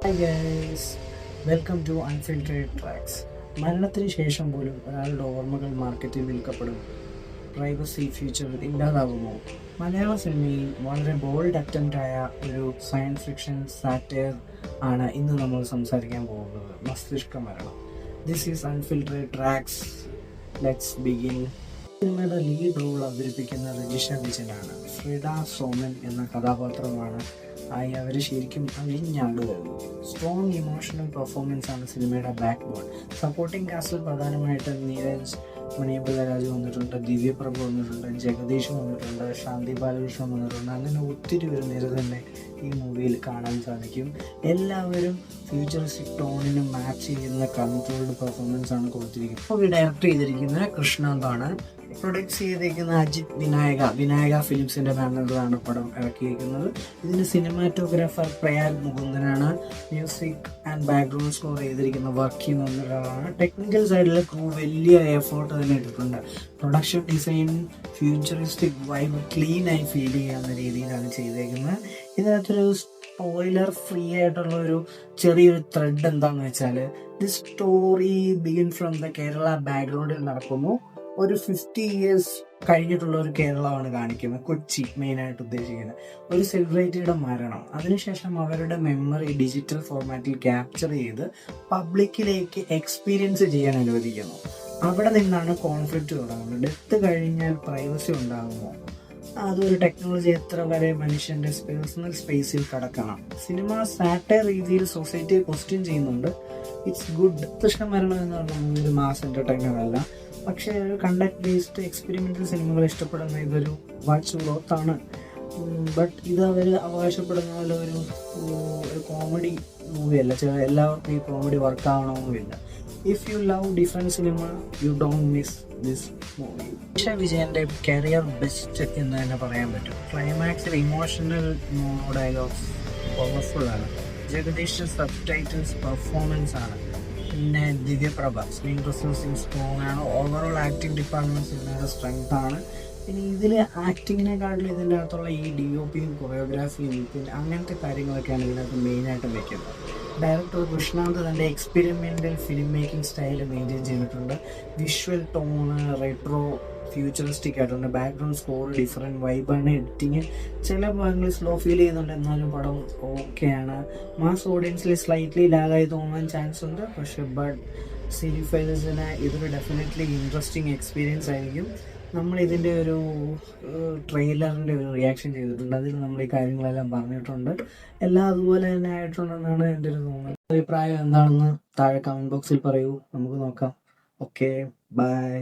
Hi guys, welcome to unfiltered tracks. മരണത്തിന് ശേഷം പോലും ഒരാളുടെ ഓർമ്മകൾ മാർക്കറ്റിൽ വിൽക്കപ്പെടും. Privacy future ഇല്ലാതാകുമോ? മലയാള സിനിമയിൽ വളരെ ബോൾഡ് അറ്റംപ്റ്റ് ആയ ഒരു സയൻസ് ഫിക്ഷൻ സാറ്റയർ ആണ് ഇന്ന് നമ്മൾ സംസാരിക്കാൻ പോകുന്നത്. മസ്തിഷ്ക മരണം. This is unfiltered tracks. Let's begin. സിനിമയുടെ ലീഡ് റോൾ അവതരിപ്പിക്കുന്ന രജിഷ വിജയനാണ്. ഫ്രിഡ സോമൻ എന്ന കഥാപാത്രമാണ് അവർ ശരിക്കും അഴിഞ്ഞാടുകയുള്ളൂ. സ്ട്രോങ് ഇമോഷണൽ പെർഫോമൻസ് ആണ് സിനിമയുടെ ബാക്ക് ബോൺ. സപ്പോർട്ടിംഗ് കാസ്റ്റിൽ പ്രധാനമായിട്ട് നീരജ് മണിയമ്പലരാജ് വന്നിട്ടുണ്ട്, ദിവ്യപ്രഭു വന്നിട്ടുണ്ട്, ജഗദീഷ് വന്നിട്ടുണ്ട്, ശാന്തി ബാലകൃഷ്ണൻ വന്നിട്ടുണ്ട്. അങ്ങനെ ഒത്തിരി ഒരു നിര തന്നെ ഈ മൂവിയിൽ കാണാൻ സാധിക്കും. എല്ലാവരും ഫ്യൂച്ചറിസ്റ്റിക് ടോണിന് മാച്ച് ചെയ്യുന്ന കൺട്രോൾഡ് പെർഫോമൻസ് ആണ് കൊടുത്തിരിക്കുന്നത്. മൂവി ഡയറക്റ്റ് ചെയ്തിരിക്കുന്നത് കൃഷ്ണന്താണ്. പ്രൊഡക്റ്റ് ചെയ്തിരിക്കുന്ന അജിത് വിനായക ഫിലിംസിന്റെ ബാനറിലാണ് പടം ഇറക്കിയിരിക്കുന്നത്. ഇതിന് സിനിമാറ്റോഗ്രാഫർ പ്രയാഗ് മുകുന്ദനാണ്. മ്യൂസിക് ആൻഡ് ബാക്ക്ഗ്രൗണ്ട് സ്കോർ ചെയ്തിരിക്കുന്ന വർക്കി എന്ന ഒരാളാണ്. ടെക്നിക്കൽ സൈഡിൽ ക്രൂ വലിയ എഫേർട്ട് തന്നെ ഇട്ടിട്ടുണ്ട്. Production design futuristic vibe clean ആയി ഫീൽ ചെയ്യാവുന്ന രീതിയിലാണ് ചെയ്തേക്കുന്നത്. ഇതിനകത്തൊരു സ്പോയിലർ ഫ്രീ ആയിട്ടുള്ള ഒരു ചെറിയൊരു ത്രെഡ് എന്താണെന്ന് വെച്ചാൽ, the story begin from the Kerala ബാക്ക്ഗ്രൗണ്ടിൽ നടക്കുന്നു. ഒരു 50 years കഴിഞ്ഞിട്ടുള്ള ഒരു കേരളമാണ് കാണിക്കുന്നത്. കൊച്ചി മെയിനായിട്ട് ഉദ്ദേശിക്കുന്നത്. ഒരു സെലിബ്രിറ്റിയുടെ മരണം, അതിനുശേഷം അവരുടെ മെമ്മറി ഡിജിറ്റൽ ഫോർമാറ്റിൽ ക്യാപ്ചർ ചെയ്ത് പബ്ലിക്കിലേക്ക് എക്സ്പീരിയൻസ് ചെയ്യാൻ അനുവദിക്കുന്നു. അവിടെ നിന്നാണ് കോൺഫ്ലിക്റ്റ് തുടങ്ങുന്നത്. ഡെത്ത് കഴിഞ്ഞാൽ പ്രൈവസി ഉണ്ടാകുമോ? അതൊരു ടെക്നോളജി എത്ര വരെ മനുഷ്യന്റെ പേഴ്സണൽ സ്പേസിൽ കടക്കണം? സിനിമ സാറ്റയർ രീതിയിൽ സൊസൈറ്റിയെ ക്വസ്റ്റ്യൻ ചെയ്യുന്നുണ്ട്. It's good. മരണം എന്ന് പറഞ്ഞാൽ ഒരു മാസ് എന്റർടൈനർ അല്ല, പക്ഷേ ഒരു കണ്ടക്ട് ബേസ്ഡ് എക്സ്പെരിമെന്റൽ സിനിമകൾ ഇഷ്ടപ്പെടുന്ന ഇതൊരു വാച്ച് ഗ്രോത്താണ്. ബട്ട് ഇത് അവർ അവകാശപ്പെടുന്ന പോലെ ഒരു കോമഡി മൂവിയല്ല. എല്ലാവർക്കും ഈ കോമഡി വർക്ക് ആവണമെന്നില്ല. If you love different cinema, you don't miss this movie. Rajisha വിജയൻ്റെ കരിയർ ബെസ്റ്റ് എന്ന് തന്നെ പറയാൻ പറ്റും. ക്ലൈമാക്സിൽ ഇമോഷണൽ ഡയലോഗ്സ് പവർഫുൾ ആണ്. ജഗദീഷ് സബ് ടൈറ്റിൽസ് പെർഫോമൻസ് ആണ്. പിന്നെ ദിവ്യപ്രഭ സ്ക്രീൻ പ്രസൻസിങ് സ്ട്രോങ് ആണ്. ഓവറോൾ ആക്ടിങ് ഡിപ്പാർട്ട്മെന്റ് സിനിമയുടെ സ്ട്രെങ്ത് ആണ്. പിന്നെ ഇതിൽ ആക്ടിങ്ങിനെക്കാട്ടിലും ഇതിൻ്റെ അകത്തുള്ള ഈ DOPയും കൊറിയോഗ്രാഫിയും പിന്നെ അങ്ങനത്തെ കാര്യങ്ങളൊക്കെയാണ് ഇതിനകത്ത് മെയിനായിട്ട് വെക്കുന്നത്. ഡയറക്ടർ കൃഷ്ണാന്ത് തൻ്റെ experimental film making style maintain ചെയ്തിട്ടുണ്ട്. വിഷ്വൽ ടോണ് റെട്രോ ഫ്യൂച്ചറിസ്റ്റിക് ആയിട്ടുണ്ട്. ബാക്ക്ഗ്രൗണ്ട് സ്കോർ ഡിഫറെൻറ്റ് വൈബാണ്. എഡിറ്റിങ് ചില ഭാഗങ്ങളിൽ സ്ലോ ഫീൽ ചെയ്യുന്നുണ്ട്, എന്നാലും പടം ഓക്കെയാണ്. മാസ് ഓഡിയൻസിൽ സ്ലൈറ്റ്ലി ലാഗായി തോന്നാൻ ചാൻസ് ഉണ്ട്. പക്ഷേ സിനിഫൈലേഴ്സിന് ഇതൊരു ഡെഫിനറ്റ്ലി ഇൻട്രസ്റ്റിംഗ് എക്സ്പീരിയൻസ് ആയിരിക്കും. നമ്മൾ ഇതിൻ്റെ ഒരു ട്രെയിലറിൻ്റെ ഒരു റിയാക്ഷൻ ചെയ്തിട്ടുണ്ട്. അതിൽ നമ്മൾ ഈ കാര്യങ്ങളെല്ലാം പറഞ്ഞിട്ടുണ്ട്. എല്ലാം അതുപോലെ തന്നെ ആയിട്ടുണ്ടെന്നാണ് എൻ്റെ ഒരു തോന്നുന്നത്. അഭിപ്രായം എന്താണെന്ന് താഴെ കമൻറ്റ് ബോക്സിൽ പറയൂ, നമുക്ക് നോക്കാം. Okay, by.